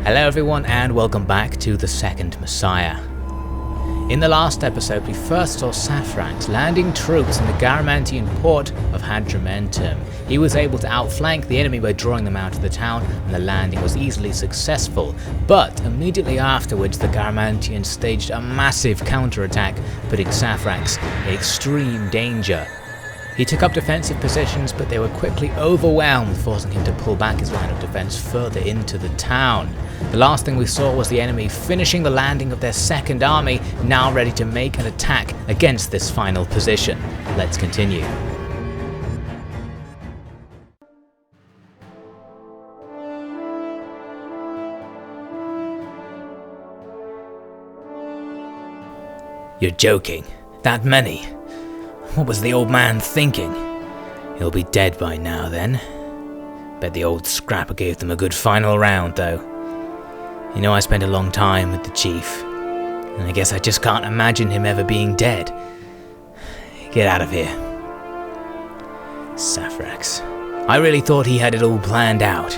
Hello everyone and welcome back to the Second Messiah. In the last episode we first saw Saphrax landing troops in the Garamantian port of Hadrumentum. He was able to outflank the enemy by drawing them out of the town and the landing was easily successful, but immediately afterwards the Garamantians staged a massive counterattack, putting Saphrax in extreme danger. He took up defensive positions, but they were quickly overwhelmed, forcing him to pull back his line of defense further into the town. The last thing we saw was the enemy finishing the landing of their second army, now ready to make an attack against this final position. Let's continue. You're joking. That many? What was the old man thinking? He'll be dead by now then. Bet the old scrapper gave them a good final round though. You know, I spent a long time with the chief, and I guess I just can't imagine him ever being dead. Get out of here. Saphrax. I really thought he had it all planned out.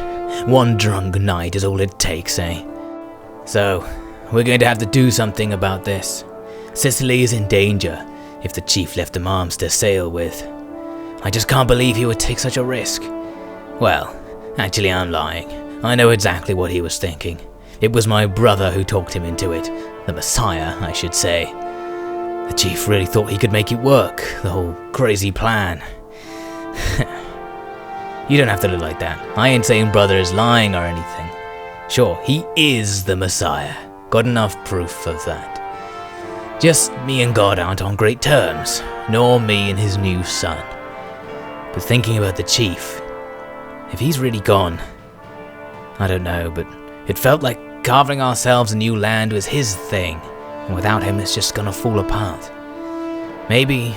One drunk night is all it takes, eh? So, we're going to have to do something about this. Sicily is in danger if the chief left them arms to sail with. I just can't believe he would take such a risk. Well, actually I'm lying. I know exactly what he was thinking. It was my brother who talked him into it. The Messiah, I should say. The chief really thought he could make it work, the whole crazy plan. You don't have to look like that. I ain't saying brother is lying or anything. Sure, he is the Messiah. Got enough proof of that. Just me and God aren't on great terms, nor me and his new son. But thinking about the chief, if he's really gone, I don't know, but it felt like carving ourselves a new land was his thing, and without him it's just gonna fall apart. Maybe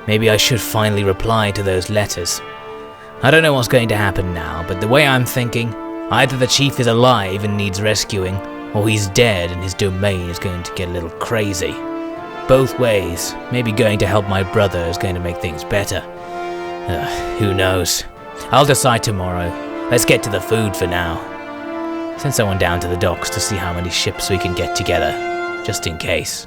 I should finally reply to those letters. I don't know what's going to happen now, but the way I'm thinking, either the chief is alive and needs rescuing, or he's dead and his domain is going to get a little crazy. Both ways, maybe going to help my brother is going to make things better. Who knows? I'll decide tomorrow. Let's get to the food for now. Send someone down to the docks to see how many ships we can get together, just in case.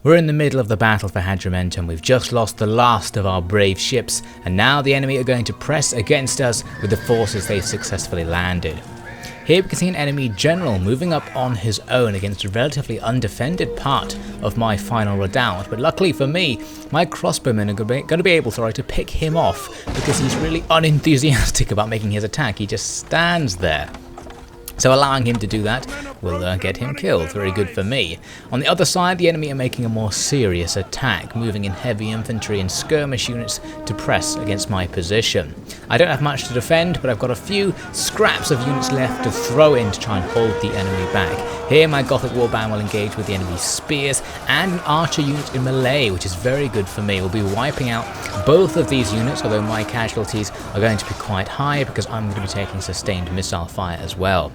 We're in the middle of the battle for Hadrumentum. We've just lost the last of our brave ships, and now the enemy are going to press against us with the forces they've successfully landed. Here we can see an enemy general moving up on his own against a relatively undefended part of my final redoubt, but luckily for me, my crossbowmen are going to be able to pick him off because he's really unenthusiastic about making his attack. He just stands there. So allowing him to do that will get him killed. Very good for me. On the other side, the enemy are making a more serious attack, moving in heavy infantry and skirmish units to press against my position. I don't have much to defend, but I've got a few scraps of units left to throw in to try and hold the enemy back. Here my Gothic warband will engage with the enemy's spears and an archer unit in melee, which is very good for me. We'll be wiping out both of these units, although my casualties are going to be quite high because I'm going to be taking sustained missile fire as well.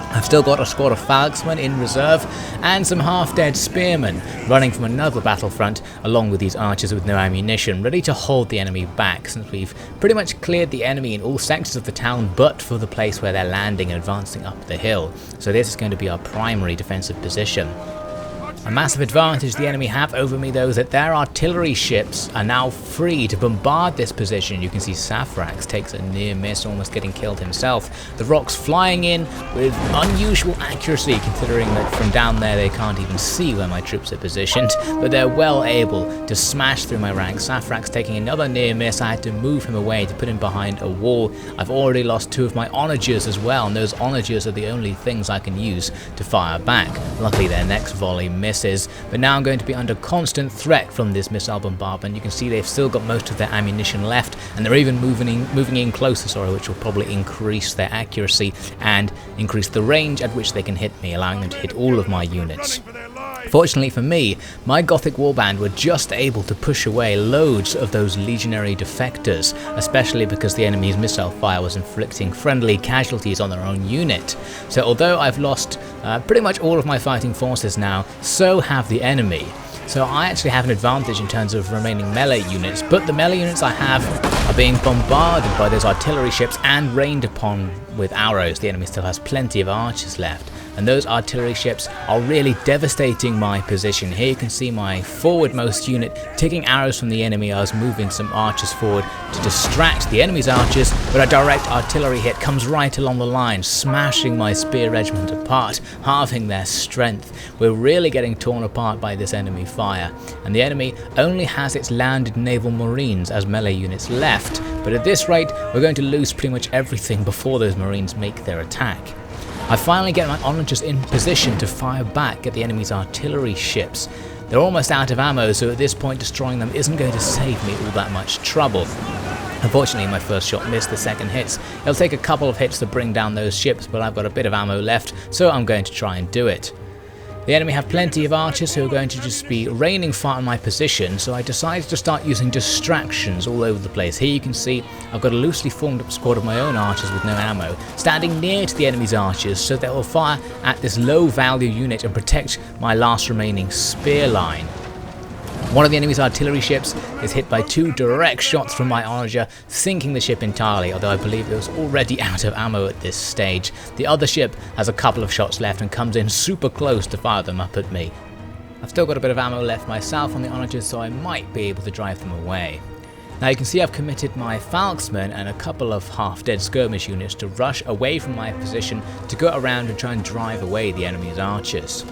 I've still got a squad of Falxmen in reserve and some half-dead spearmen running from another battlefront along with these archers with no ammunition, ready to hold the enemy back since we've pretty much cleared the enemy in all sectors of the town but for the place where they're landing and advancing up the hill. So this is going to be our primary defensive position. A massive advantage the enemy have over me though is that their artillery ships are now free to bombard this position. You can see Saphrax takes a near miss, almost getting killed himself. The rocks flying in with unusual accuracy considering that from down there they can't even see where my troops are positioned, but they're well able to smash through my ranks. Saphrax taking another near miss. I had to move him away to put him behind a wall. I've already lost two of my onagers as well, and those onagers are the only things I can use to fire back. Luckily their next volley missed. But now I'm going to be under constant threat from this missile bombardment. You can see they've still got most of their ammunition left, and they're even moving in closer, which will probably increase their accuracy and increase the range at which they can hit me, allowing them to hit all of my units. Fortunately for me, my Gothic warband were just able to push away loads of those legionary defectors, especially because the enemy's missile fire was inflicting friendly casualties on their own unit. So although I've lost pretty much all of my fighting forces now, so have the enemy. So I actually have an advantage in terms of remaining melee units, but the melee units I have are being bombarded by those artillery ships and rained upon with arrows. The enemy still has plenty of archers left, and those artillery ships are really devastating my position. Here you can see my forwardmost unit taking arrows from the enemy. I was moving some archers forward to distract the enemy's archers, but a direct artillery hit comes right along the line, smashing my spear regiment apart, halving their strength. We're really getting torn apart by this enemy fire, and the enemy only has its landed naval marines as melee units left, but at this rate we're going to lose pretty much everything before those marines make their attack. I finally get my onagers in position to fire back at the enemy's artillery ships. They're almost out of ammo, so at this point destroying them isn't going to save me all that much trouble. Unfortunately, my first shot missed the second hits. It'll take a couple of hits to bring down those ships, but I've got a bit of ammo left, so I'm going to try and do it. The enemy have plenty of archers who are going to just be raining fire on my position, so I decided to start using distractions all over the place. Here you can see I've got a loosely formed up squad of my own archers with no ammo, standing near to the enemy's archers so they will fire at this low value unit and protect my last remaining spear line. One of the enemy's artillery ships is hit by 2 direct shots from my onager, sinking the ship entirely, although I believe it was already out of ammo at this stage. The other ship has a couple of shots left and comes in super close to fire them up at me. I've still got a bit of ammo left myself on the onagers, so I might be able to drive them away. Now you can see I've committed my Falxmen and a couple of half-dead skirmish units to rush away from my position to go around and try and drive away the enemy's archers.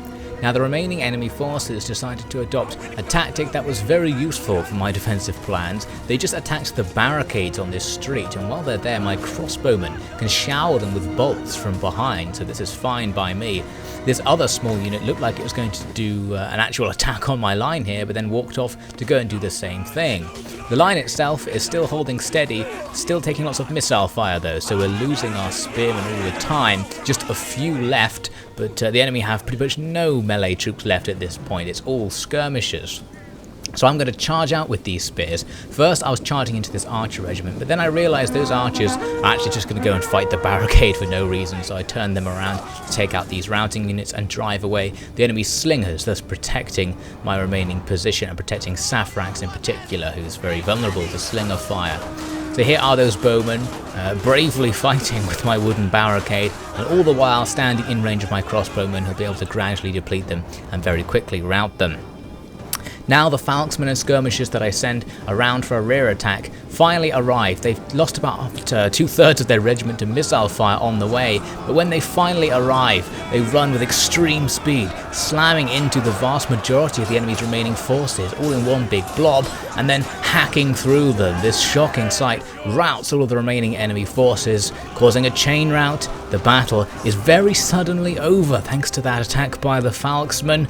Now the remaining enemy forces decided to adopt a tactic that was very useful for my defensive plans. They just attacked the barricades on this street, and while they're there my crossbowmen can shower them with bolts from behind, so this is fine by me. This other small unit looked like it was going to do an actual attack on my line here, but then walked off to go and do the same thing. The line itself is still holding steady, still taking lots of missile fire though, so we're losing our spearmen all the time, just a few left, but the enemy have pretty much no melee troops left at this point. It's all skirmishers. So I'm going to charge out with these spears. First I was charging into this archer regiment, but then I realised those archers are actually just going to go and fight the barricade for no reason, so I turned them around to take out these routing units and drive away the enemy's slingers, thus protecting my remaining position and protecting Saphrax in particular, who's very vulnerable to slinger fire. So here are those bowmen, bravely fighting with my wooden barricade, and all the while standing in range of my crossbowmen who'll be able to gradually deplete them and very quickly rout them. Now the Falxmen and skirmishers that I send around for a rear attack finally arrive. They've lost about 2/3 of their regiment to missile fire on the way, but when they finally arrive, they run with extreme speed, slamming into the vast majority of the enemy's remaining forces, all in one big blob, and then hacking through them. This shocking sight routs all of the remaining enemy forces, causing a chain rout. The battle is very suddenly over thanks to that attack by the Falxmen.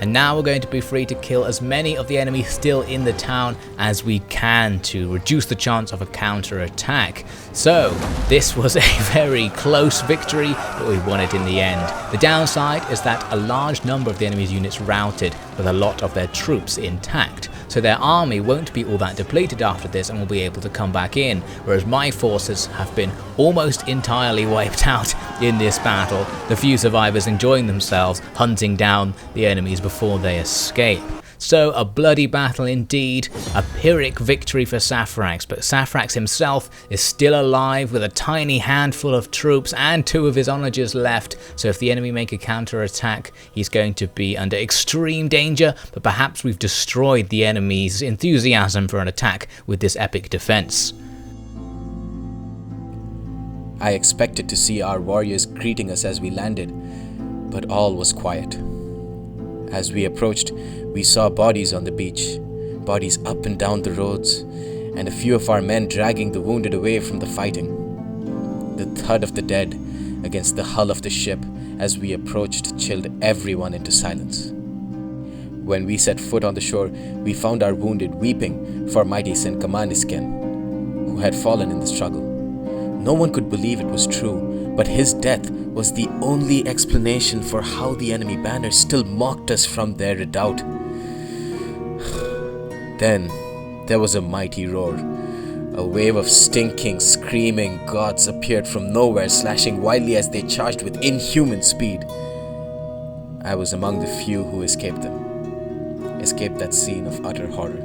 And now we're going to be free to kill as many of the enemy still in the town as we can to reduce the chance of a counter-attack. So this was a very close victory, but we won it in the end. The downside is that a large number of the enemy's units routed with a lot of their troops intact. So their army won't be all that depleted after this and will be able to come back in, whereas my forces have been almost entirely wiped out in this battle, the few survivors enjoying themselves hunting down the enemies before they escape. So a bloody battle indeed, a Pyrrhic victory for Saphrax, but Saphrax himself is still alive with a tiny handful of troops and 2 of his onagers left, so if the enemy make a counter-attack, he's going to be under extreme danger, but perhaps we've destroyed the enemy's enthusiasm for an attack with this epic defense. I expected to see our warriors greeting us as we landed, but all was quiet. As we approached, we saw bodies on the beach, bodies up and down the roads, and a few of our men dragging the wounded away from the fighting. The thud of the dead against the hull of the ship as we approached chilled everyone into silence. When we set foot on the shore, we found our wounded weeping for mighty St. Gamanisken, who had fallen in the struggle. No one could believe it was true, but his death was the only explanation for how the enemy banners still mocked us from their redoubt. Then there was a mighty roar. A wave of stinking, screaming gods appeared from nowhere, slashing wildly as they charged with inhuman speed. I was among the few who escaped them, escape that scene of utter horror.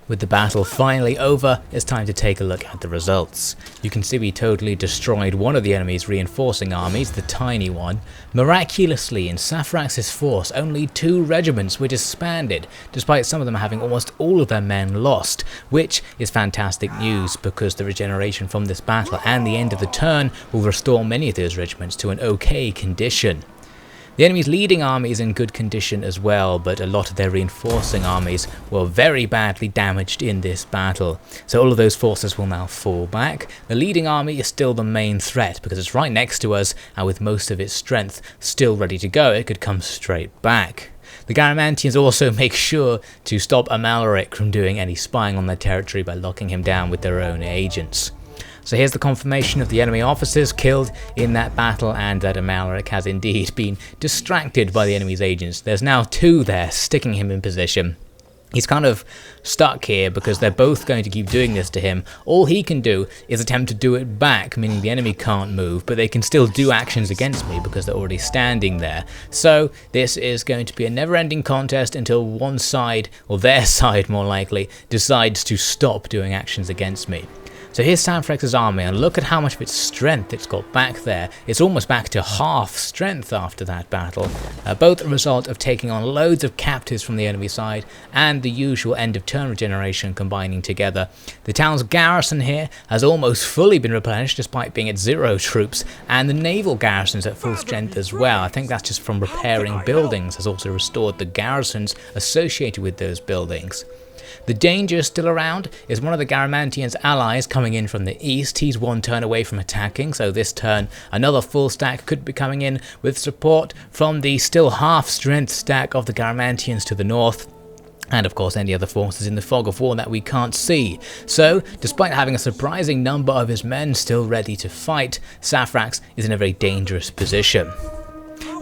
With the battle finally over, it's time to take a look at the results. You can see we totally destroyed one of the enemy's reinforcing armies, the tiny one. Miraculously, in Saphrax's force, only 2 regiments were disbanded, despite some of them having almost all of their men lost, which is fantastic news because the regeneration from this battle and the end of the turn will restore many of those regiments to an okay condition. The enemy's leading army is in good condition as well, but a lot of their reinforcing armies were very badly damaged in this battle. So all of those forces will now fall back. The leading army is still the main threat because it's right next to us, and with most of its strength still ready to go, it could come straight back. The Garamantians also make sure to stop Amalric from doing any spying on their territory by locking him down with their own agents. So here's the confirmation of the enemy officers killed in that battle, and that Amalric has indeed been distracted by the enemy's agents. There's now 2 there sticking him in position. He's kind of stuck here because they're both going to keep doing this to him. All he can do is attempt to do it back, meaning the enemy can't move, but they can still do actions against me because they're already standing there. So this is going to be a never-ending contest until one side, or their side more likely, decides to stop doing actions against me. So here's Saphrax's army, and look at how much of its strength it's got back there. It's almost back to half strength after that battle, both a result of taking on loads of captives from the enemy side and the usual end of turn regeneration combining together. The town's garrison here has almost fully been replenished despite being at 0 troops, and the naval garrison's at full strength as well. I think that's just from repairing buildings, has also restored the garrisons associated with those buildings. The danger still around is one of the Garamantian's allies coming in from the east. He's 1 turn away from attacking, so this turn another full stack could be coming in with support from the still half strength stack of the Garamantians to the north. And of course any other forces in the fog of war that we can't see. So, despite having a surprising number of his men still ready to fight, Saphrax is in a very dangerous position.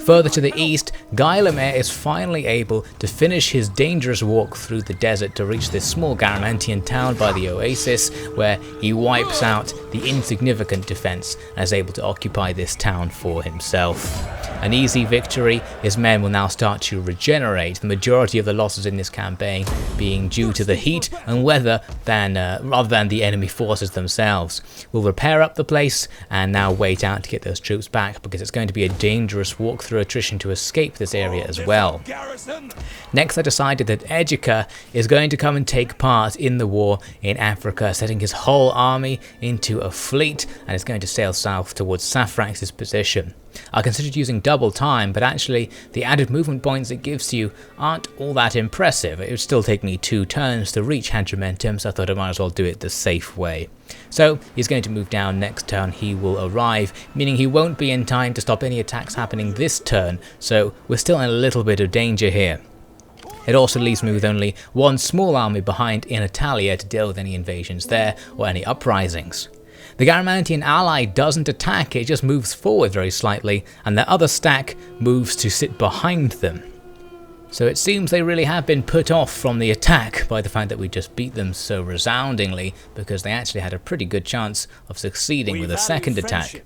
Further to the east, Geilamir is finally able to finish his dangerous walk through the desert to reach this small Garamantian town by the oasis, where he wipes out the insignificant defense and is able to occupy this town for himself. An easy victory, his men will now start to regenerate, the majority of the losses in this campaign being due to the heat and weather rather than the enemy forces themselves. We'll repair up the place and now wait out to get those troops back, because it's going to be a dangerous walk through attrition to escape this area as well. Next, I decided that Edgar is going to come and take part in the war in Africa, setting his whole army into a fleet, and is going to sail south towards Saphrax's position. I considered using double time, but actually the added movement points it gives you aren't all that impressive. It would still take me 2 turns to reach Hadrumentum, so I thought I might as well do it the safe way. So he's going to move down next turn. He will arrive, meaning he won't be in time to stop any attacks happening this turn, so we're still in a little bit of danger here. It also leaves me with only 1 small army behind in Attila to deal with any invasions there or any uprisings. The Garamantian ally doesn't attack, it just moves forward very slightly, and the other stack moves to sit behind them. So it seems they really have been put off from the attack by the fact that we just beat them so resoundingly, because they actually had a pretty good chance of succeeding with a second attack.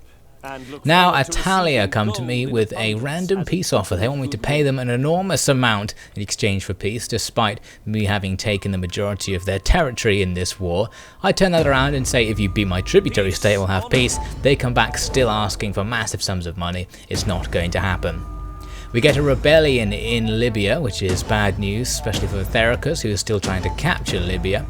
Now Attila come to me with a random peace offer. They want me to pay them an enormous amount in exchange for peace, despite me having taken the majority of their territory in this war. I turn that around and say, if you beat my tributary state, we'll have peace. They come back still asking for massive sums of money. It's not going to happen. We get a rebellion in Libya, which is bad news, especially for Vithericus, who is still trying to capture Libya.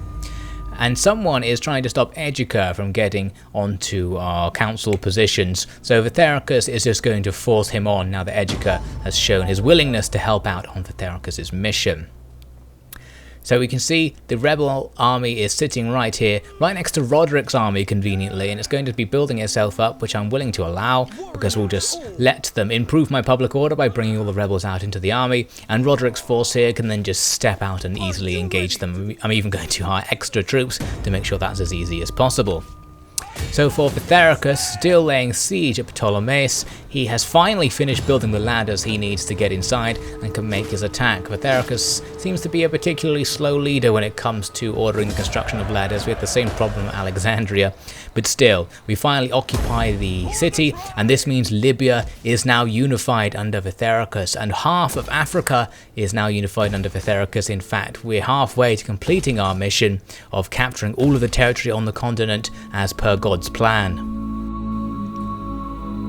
And someone is trying to stop Edgar from getting onto our council positions, so Vithericus is just going to force him on now that Edgar has shown his willingness to help out on Vithericus' mission. So we can see the rebel army is sitting right here, right next to Roderick's army conveniently, and it's going to be building itself up, which I'm willing to allow, because we'll just let them improve my public order by bringing all the rebels out into the army, and Roderick's force here can then just step out and easily engage them. I'm even going to hire extra troops to make sure that's as easy as possible. So for Vithericus, still laying siege at Ptolemais, he has finally finished building the ladders he needs to get inside and can make his attack. Vithericus seems to be a particularly slow leader when it comes to ordering the construction of ladders. We had the same problem at Alexandria, but still, we finally occupy the city, and this means Libya is now unified under Vithericus, and half of Africa is now unified under Vithericus. In fact, we're halfway to completing our mission of capturing all of the territory on the continent as per God's plan.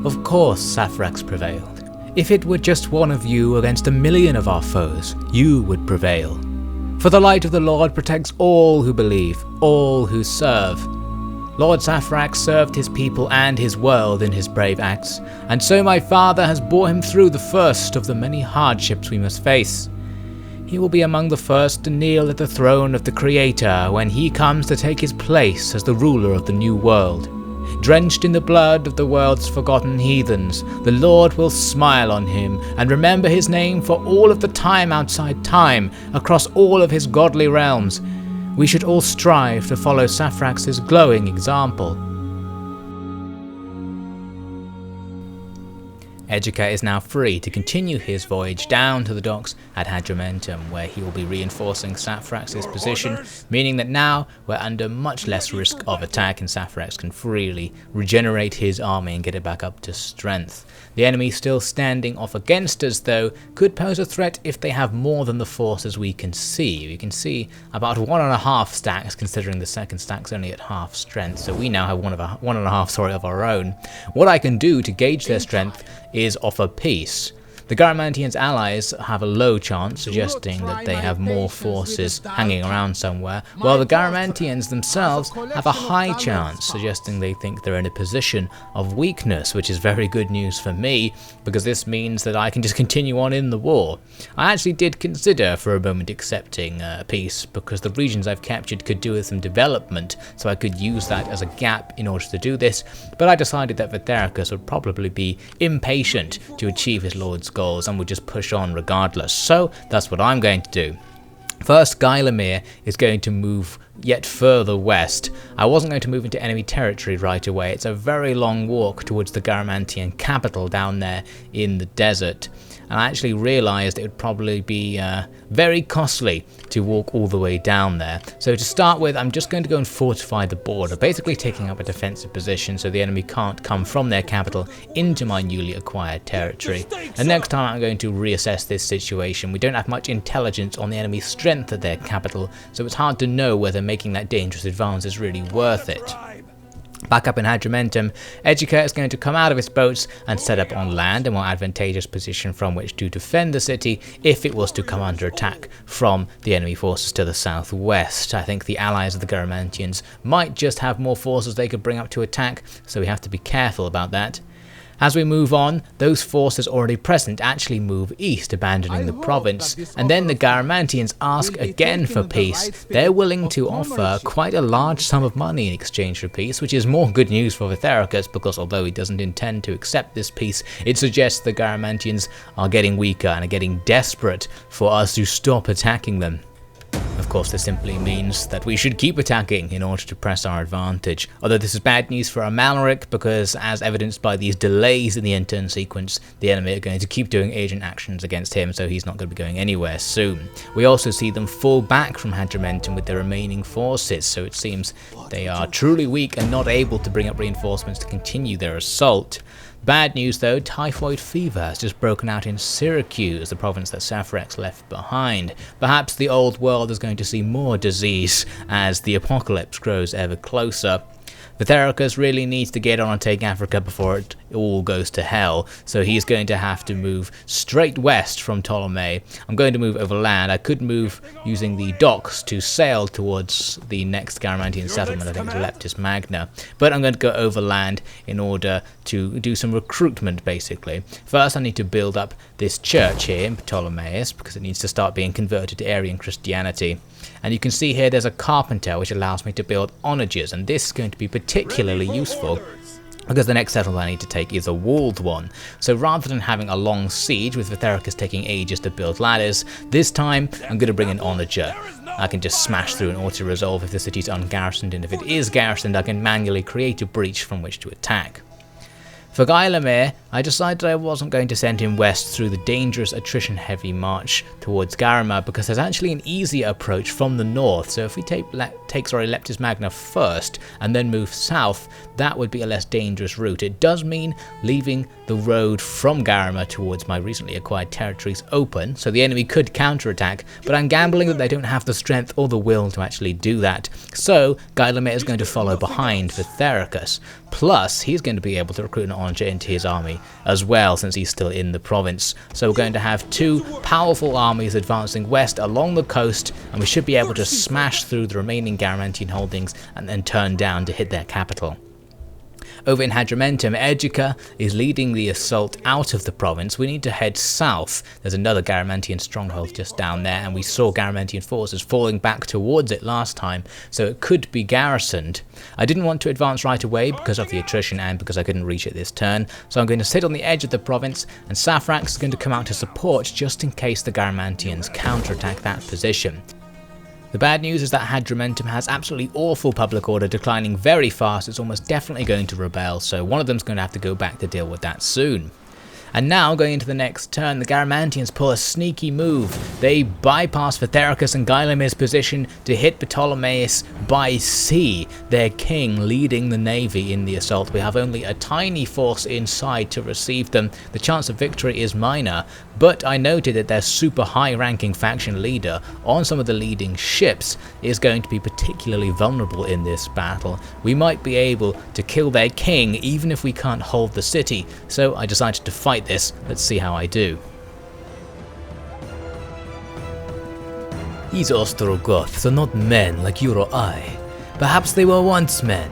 Of course, Saphrax prevailed. If it were just one of you against 1,000,000 of our foes, you would prevail. For the light of the Lord protects all who believe, all who serve. Lord Saphrax served his people and his world in his brave acts, and so my father has brought him through the first of the many hardships we must face. He will be among the first to kneel at the throne of the Creator when he comes to take his place as the ruler of the new world. Drenched in the blood of the world's forgotten heathens, the Lord will smile on him and remember his name for all of the time outside time, across all of his godly realms. We should all strive to follow Saphrax's glowing example. Edgar is now free to continue his voyage down to the docks at Hadrumentum, where he will be reinforcing Saphrax's position, meaning that now we're under much less risk of attack and Saphrax can freely regenerate his army and get it back up to strength. The enemy still standing off against us, though, could pose a threat if they have more than the forces we can see. We can see about 1.5 stacks, considering the second stack's only at half strength, so we now have 1.5 of our own. What I can do to gauge their strength is offer peace. The Garamantians' allies have a low chance, suggesting that they have more forces hanging around somewhere, while the Garamantians themselves have a high chance, suggesting they think they're in a position of weakness, which is very good news for me, because this means that I can just continue on in the war. I actually did consider for a moment accepting peace, because the regions I've captured could do with some development, so I could use that as a gap in order to do this, but I decided that Vithericus would probably be impatient to achieve his lord's goals and would just push on regardless. So that's what I'm going to do. First, Geilamir is going to move yet further west. I wasn't going to move into enemy territory right away. It's a very long walk towards the Garamantian capital down there in the desert. And I actually realised it would probably be very costly to walk all the way down there. So to start with, I'm just going to go and fortify the border, basically taking up a defensive position so the enemy can't come from their capital into my newly acquired territory. And next time I'm going to reassess this situation. We don't have much intelligence on the enemy's strength at their capital, so it's hard to know whether making that dangerous advance is really worth it. Back up in Hadrumentum, Edgar is going to come out of his boats and set up on land, a more advantageous position from which to defend the city if it was to come under attack from the enemy forces to the southwest. I think the allies of the Garamantians might just have more forces they could bring up to attack, so we have to be careful about that. As we move on, those forces already present actually move east, abandoning the province, and then the Garamantians ask again for peace. They're willing to offer quite a large sum of money in exchange for peace, which is more good news for Vithericus, because although he doesn't intend to accept this peace, it suggests the Garamantians are getting weaker and are getting desperate for us to stop attacking them. Of course, this simply means that we should keep attacking in order to press our advantage. Although this is bad news for Amalric, because as evidenced by these delays in the end turn sequence, the enemy are going to keep doing agent actions against him, so he's not going to be going anywhere soon. We also see them fall back from Hadrumentum with their remaining forces, so it seems they are truly weak and not able to bring up reinforcements to continue their assault. Bad news though, typhoid fever has just broken out in Syracuse, the province that Saphrax left behind. Perhaps the old world is going to see more disease as the apocalypse grows ever closer. Vithericus really needs to get on and take Africa before it all goes to hell, so he's going to have to move straight west from Ptolemy. I'm going to move overland. I could move using the docks to sail towards the next Garamantian settlement, I think it's Leptis Magna, but I'm going to go overland in order to do some recruitment basically. First I need to build up this church here in Ptolemais because it needs to start being converted to Arian Christianity. And you can see here there's a carpenter which allows me to build onagers, and this is going to be particularly useful because the next settlement I need to take is a walled one. So rather than having a long siege with Vithericus taking ages to build ladders, this time I'm going to bring an onager. I can just smash through and auto-resolve if the city's ungarrisoned, and if it is garrisoned I can manually create a breach from which to attack. For Geilamir, I decided I wasn't going to send him west through the dangerous attrition-heavy march towards Garamantian because there's actually an easier approach from the north, so if we take Leptis Magna first and then move south, that would be a less dangerous route. It does mean leaving the road from Garamantian towards my recently acquired territories open, so the enemy could counterattack, but I'm gambling that they don't have the strength or the will to actually do that. So Geilamir is going to follow behind Vithericus. Plus, he's going to be able to recruit an onager into his army as well, since he's still in the province. So we're going to have two powerful armies advancing west along the coast, and we should be able to smash through the remaining Garamantian holdings and then turn down to hit their capital. Over in Hadrumentum, Edgica is leading the assault out of the province. We need to head south. There's another Garamantian stronghold just down there, and we saw Garamantian forces falling back towards it last time, so it could be garrisoned. I didn't want to advance right away because of the attrition and because I couldn't reach it this turn, so I'm going to sit on the edge of the province, and Saphrax is going to come out to support just in case the Garamantians counterattack that position. The bad news is that Hadrumentum has absolutely awful public order, declining very fast. It's almost definitely going to rebel, so one of them's going to have to go back to deal with that soon. And now, going into the next turn, the Garamantians pull a sneaky move. They bypass Vithericus and Geilamir's position to hit Ptolemaeus by sea, their king leading the navy in the assault. We have only a tiny force inside to receive them. The chance of victory is minor, but I noted that their super high-ranking faction leader on some of the leading ships is going to be particularly vulnerable in this battle. We might be able to kill their king even if we can't hold the city, so I decided to fight this. Let's see how I do. These Ostrogoths are not men like you or I. Perhaps they were once men,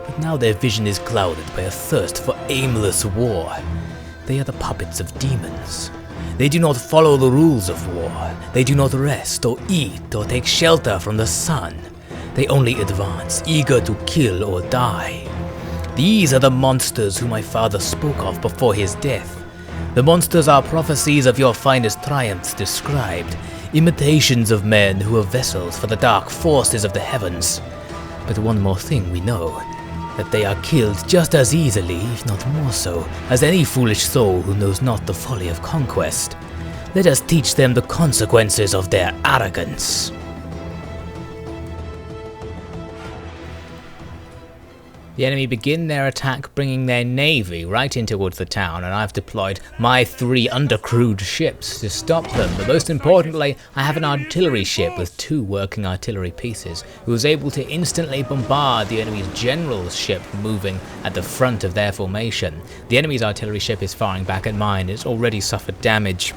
but now their vision is clouded by a thirst for aimless war. They are the puppets of demons. They do not follow the rules of war. They do not rest or eat or take shelter from the sun. They only advance, eager to kill or die. These are the monsters whom my father spoke of before his death. The monsters are prophecies of your finest triumphs described, imitations of men who are vessels for the dark forces of the heavens. But one more thing we know, that they are killed just as easily, if not more so, as any foolish soul who knows not the folly of conquest. Let us teach them the consequences of their arrogance. The enemy begin their attack bringing their navy right in towards the town, and I've deployed my 3 undercrewed ships to stop them. But most importantly, I have an artillery ship with 2 working artillery pieces who was able to instantly bombard the enemy's general's ship moving at the front of their formation. The enemy's artillery ship is firing back at mine. It's already suffered damage.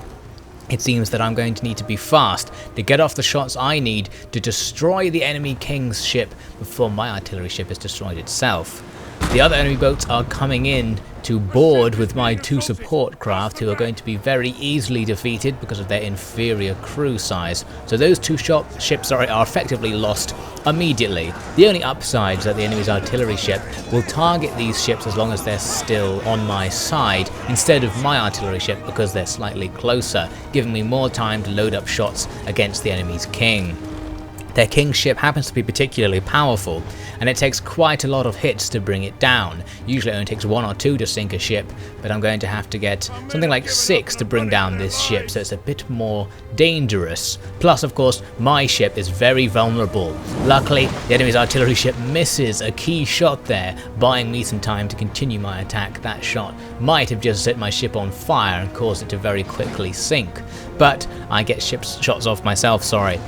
It seems that I'm going to need to be fast to get off the shots I need to destroy the enemy king's ship before my artillery ship has destroyed itself. The other enemy boats are coming in to board with my 2 support craft, who are going to be very easily defeated because of their inferior crew size. So those 2 ships are effectively lost immediately. The only upside is that the enemy's artillery ship will target these ships as long as they're still on my side, instead of my artillery ship because they're slightly closer, giving me more time to load up shots against the enemy's king. Their king's ship happens to be particularly powerful, and it takes quite a lot of hits to bring it down. Usually it only takes 1 or 2 to sink a ship, but I'm going to have to get something like 6 to bring down this ship, so it's a bit more dangerous. Plus, of course, my ship is very vulnerable. Luckily, the enemy's artillery ship misses a key shot there, buying me some time to continue my attack. That shot might have just set my ship on fire and caused it to very quickly sink, but I get shots off myself, sorry.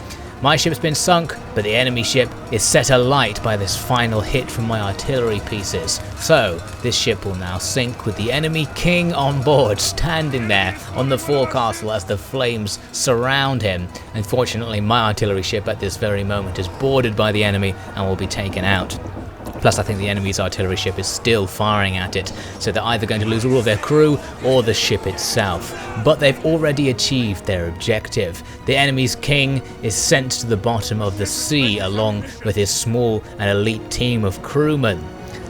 My ship's been sunk, but the enemy ship is set alight by this final hit from my artillery pieces. So, this ship will now sink with the enemy king on board, standing there on the forecastle as the flames surround him. Unfortunately, my artillery ship at this very moment is boarded by the enemy and will be taken out. Plus, I think the enemy's artillery ship is still firing at it, so they're either going to lose all of their crew or the ship itself. But they've already achieved their objective. The enemy's king is sent to the bottom of the sea along with his small and elite team of crewmen.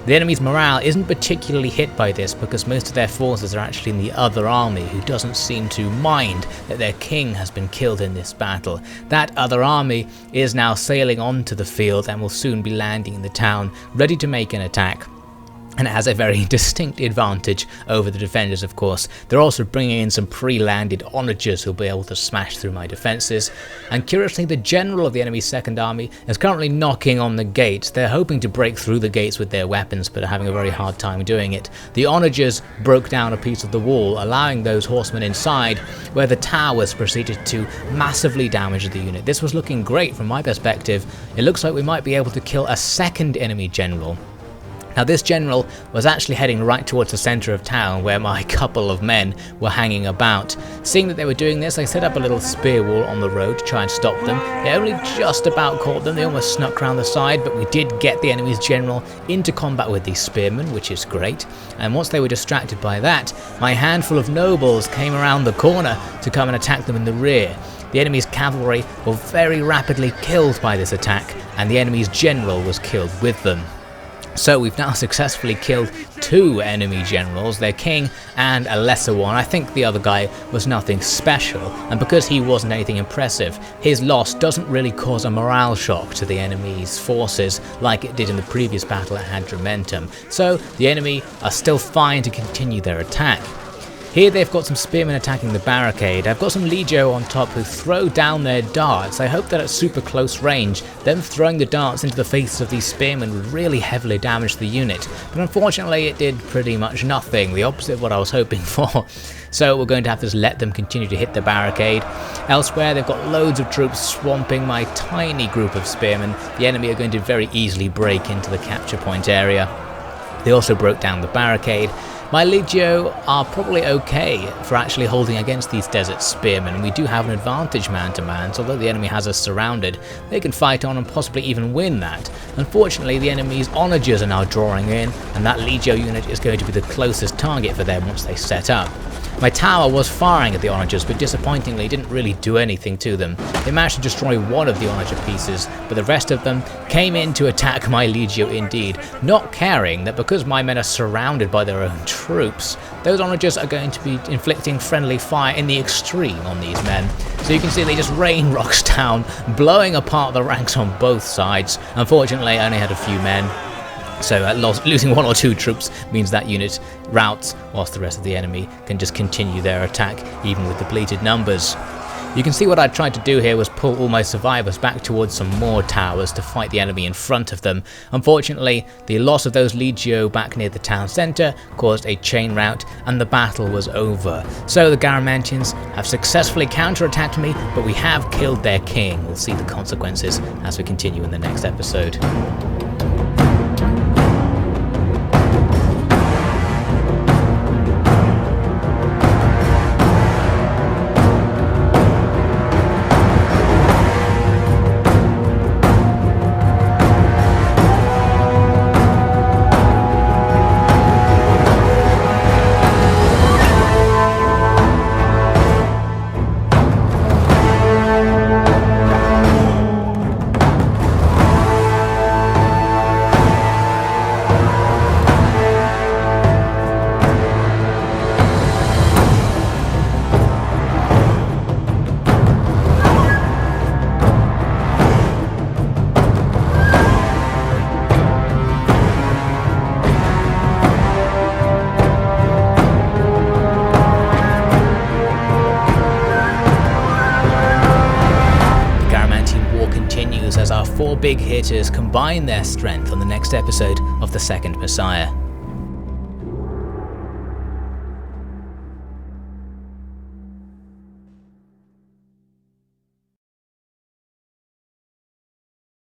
The enemy's morale isn't particularly hit by this because most of their forces are actually in the other army, who doesn't seem to mind that their king has been killed in this battle. That other army is now sailing onto the field and will soon be landing in the town, ready to make an attack. And it has a very distinct advantage over the defenders, of course. They're also bringing in some pre-landed onagers who'll be able to smash through my defences. And curiously, the general of the enemy's second army is currently knocking on the gates. They're hoping to break through the gates with their weapons, but are having a very hard time doing it. The onagers broke down a piece of the wall, allowing those horsemen inside, where the towers proceeded to massively damage the unit. This was looking great from my perspective. It looks like we might be able to kill a second enemy general. Now this general was actually heading right towards the centre of town where my couple of men were hanging about. Seeing that they were doing this, I set up a little spear wall on the road to try and stop them. It only just about caught them, they almost snuck around the side, but we did get the enemy's general into combat with these spearmen, which is great. And once they were distracted by that, my handful of nobles came around the corner to come and attack them in the rear. The enemy's cavalry were very rapidly killed by this attack, and the enemy's general was killed with them. So we've now successfully killed 2 enemy generals, their king and a lesser one. I think the other guy was nothing special, and because he wasn't anything impressive, his loss doesn't really cause a morale shock to the enemy's forces like it did in the previous battle at Hadrumentum. So the enemy are still fine to continue their attack. Here they've got some spearmen attacking the barricade. I've got some legio on top who throw down their darts. I hope that at super close range, them throwing the darts into the faces of these spearmen would really heavily damage the unit. But unfortunately it did pretty much nothing, the opposite of what I was hoping for. So we're going to have to just let them continue to hit the barricade. Elsewhere they've got loads of troops swamping my tiny group of spearmen. The enemy are going to very easily break into the capture point area. They also broke down the barricade. My legio are probably okay for actually holding against these desert spearmen, and we do have an advantage man to man, so although the enemy has us surrounded, they can fight on and possibly even win that. Unfortunately, the enemy's onagers are now drawing in, and that legio unit is going to be the closest target for them once they set up. My tower was firing at the onagers, but disappointingly didn't really do anything to them. They managed to destroy one of the onager pieces, but the rest of them came in to attack my legio indeed, not caring that because my men are surrounded by their own troops, those onagers are going to be inflicting friendly fire in the extreme on these men. So you can see they just rain rocks down, blowing apart the ranks on both sides. Unfortunately, I only had a few men. So losing 1 or 2 troops means that unit routs, whilst the rest of the enemy can just continue their attack, even with depleted numbers. You can see what I tried to do here was pull all my survivors back towards some more towers to fight the enemy in front of them. Unfortunately, the loss of those legio back near the town centre caused a chain rout, and the battle was over. So the Garamantians have successfully counterattacked me, but we have killed their king. We'll see the consequences as we continue in the next episode. As our 4 big hitters combine their strength on the next episode of The Second Messiah.